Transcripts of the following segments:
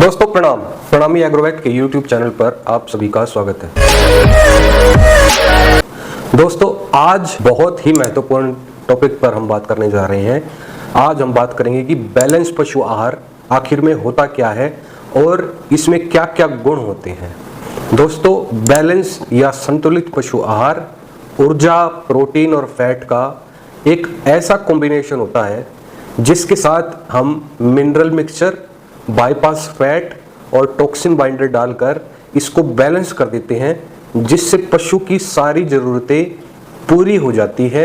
दोस्तों प्रणाम। प्रणामी एग्रोवेट के YouTube चैनल पर आप सभी का स्वागत है। दोस्तों आज बहुत ही महत्वपूर्ण टॉपिक पर हम बात करने जा रहे हैं। आज हम बात करेंगे कि बैलेंस पशु आहार आखिर में होता क्या है और इसमें क्या क्या गुण होते हैं। दोस्तों बैलेंस या संतुलित पशु आहार ऊर्जा, प्रोटीन और फैट का एक ऐसा कॉम्बिनेशन होता है जिसके साथ हम मिनरल मिक्सचर, बाईपास फैट और टॉक्सिन बाइंडर डालकर इसको बैलेंस कर देते हैं, जिससे पशु की सारी ज़रूरतें पूरी हो जाती है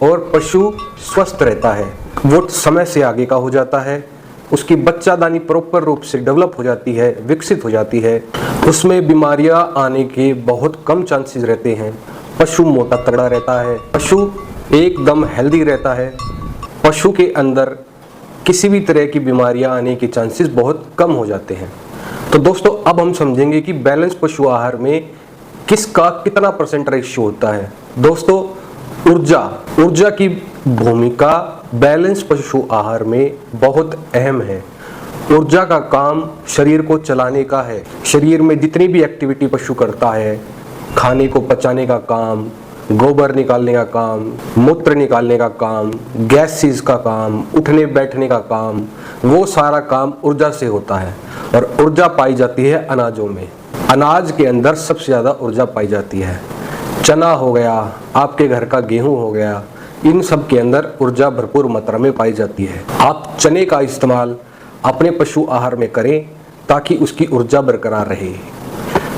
और पशु स्वस्थ रहता है। वो समय से आगे का हो जाता है, उसकी बच्चादानी प्रॉपर रूप से डेवलप हो जाती है, विकसित हो जाती है, उसमें बीमारियां आने के बहुत कम चांसेस रहते हैं, पशु मोटा तगड़ा रहता है, पशु एकदम हेल्दी रहता है, पशु के अंदर किसी भी तरह की बीमारियां आने के चांसेस बहुत कम हो जाते हैं। तो दोस्तों अब हम समझेंगे कि बैलेंस पशु आहार में किसका कितना % रेशियो होता है। दोस्तों ऊर्जा की भूमिका बैलेंस पशु आहार में बहुत अहम है। ऊर्जा का काम शरीर को चलाने का है। शरीर में जितनी भी एक्टिविटी पशु करता है, खाने को पचाने का काम, गोबर निकालने का काम, मूत्र निकालने का काम, गैसेस का काम, उठने बैठने का काम, वो सारा काम ऊर्जा से होता है। और ऊर्जा पाई जाती है अनाजों में। अनाज के अंदर सबसे ज़्यादा ऊर्जा पाई जाती है। चना हो गया, आपके घर का गेहूं हो गया, इन सब के अंदर ऊर्जा भरपूर मात्रा में पाई जाती है। आप चने का इस्तेमाल अपने पशु आहार में करें ताकि उसकी ऊर्जा बरकरार रहे।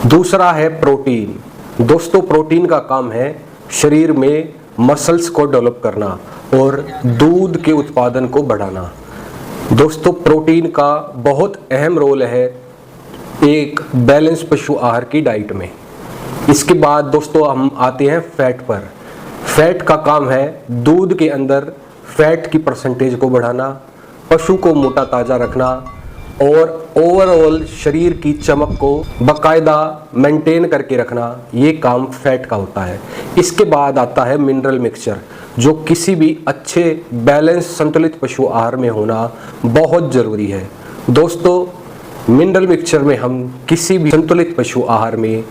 दूसरा है प्रोटीन। दोस्तों प्रोटीन का काम है शरीर में मसल्स को डेवलप करना और दूध के उत्पादन को बढ़ाना। दोस्तों प्रोटीन का बहुत अहम रोल है एक बैलेंस पशु आहार की डाइट में। इसके बाद दोस्तों हम आते हैं फैट पर। फैट का काम है दूध के अंदर फैट की % को बढ़ाना, पशु को मोटा ताज़ा रखना और ओवरऑल शरीर की चमक को बाकायदा मेंटेन करके रखना। ये काम फैट का होता है। इसके बाद आता है मिनरल मिक्सचर, जो किसी भी अच्छे बैलेंस संतुलित पशु आहार में होना बहुत ज़रूरी है। दोस्तों मिनरल मिक्सचर में हम किसी भी संतुलित पशु आहार में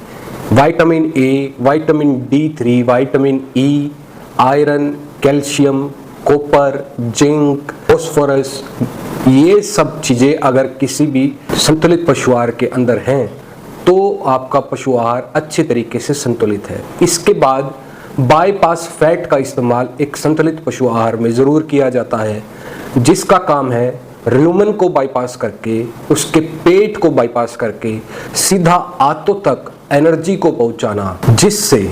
vitamin A, vitamin D3, vitamin E, iron, calcium, copper, zinc, phosphorus, ये सब चीज़ें अगर किसी भी संतुलित पशु आहार के अंदर हैं तो आपका पशु आहार अच्छे तरीके से संतुलित है। इसके बाद बाईपास फैट का इस्तेमाल एक संतुलित पशु आहार में ज़रूर किया जाता है, जिसका काम है र्यूमन को बाईपास करके, उसके पेट को बाईपास करके सीधा आंतों तक एनर्जी को पहुंचाना, जिससे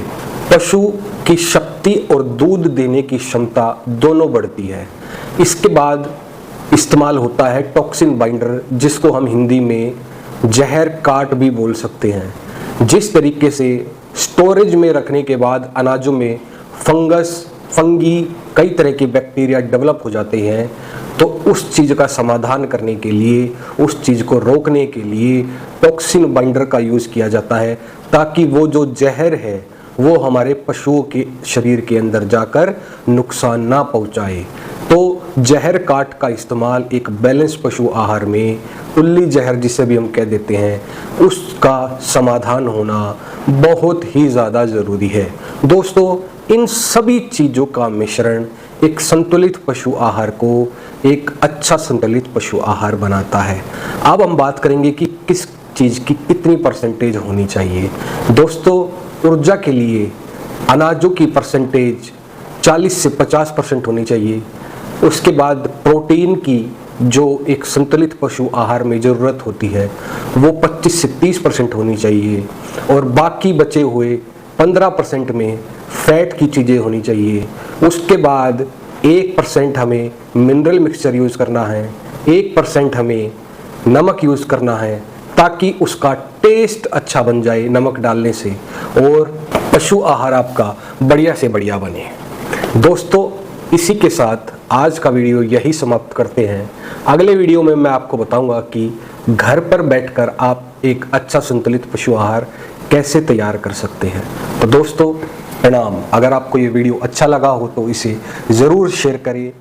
पशु की शक्ति और दूध देने की क्षमता दोनों बढ़ती है। इसके बाद इस्तेमाल होता है टॉक्सिन बाइंडर, जिसको हम हिंदी में जहर काट भी बोल सकते हैं। जिस तरीके से स्टोरेज में रखने के बाद अनाजों में फंगी, कई तरह के बैक्टीरिया डेवलप हो जाते हैं, तो उस चीज़ का समाधान करने के लिए, उस चीज़ को रोकने के लिए टॉक्सिन बाइंडर का यूज़ किया जाता है, ताकि वो जो जहर है वो हमारे पशुओं के शरीर के अंदर जाकर नुकसान ना पहुंचाए। तो जहर काट का इस्तेमाल एक बैलेंस पशु आहार में, उल्ली जहर जिसे भी हम कह देते हैं, उसका समाधान होना बहुत ही ज़्यादा ज़रूरी है। दोस्तों इन सभी चीज़ों का मिश्रण एक संतुलित पशु आहार को एक अच्छा संतुलित पशु आहार बनाता है। अब हम बात करेंगे कि किस चीज़ की कितनी % होनी चाहिए। दोस्तों ऊर्जा के लिए अनाजों की % 40 से 50% होनी चाहिए। उसके बाद प्रोटीन की जो एक संतुलित पशु आहार में ज़रूरत होती है वो 25 से 30% होनी चाहिए। और बाकी बचे हुए 15% में फैट की चीज़ें होनी चाहिए। उसके बाद 1% हमें मिनरल मिक्सचर यूज़ करना है, 1% हमें नमक यूज़ करना है, ताकि उसका टेस्ट अच्छा बन जाए नमक डालने से और पशु आहार आपका बढ़िया से बढ़िया बने। दोस्तों इसी के साथ आज का वीडियो यही समाप्त करते हैं। अगले वीडियो में मैं आपको बताऊंगा कि घर पर बैठकर आप एक अच्छा संतुलित पशु आहार कैसे तैयार कर सकते हैं। तो दोस्तों प्रणाम। अगर आपको ये वीडियो अच्छा लगा हो तो इसे ज़रूर शेयर करिए।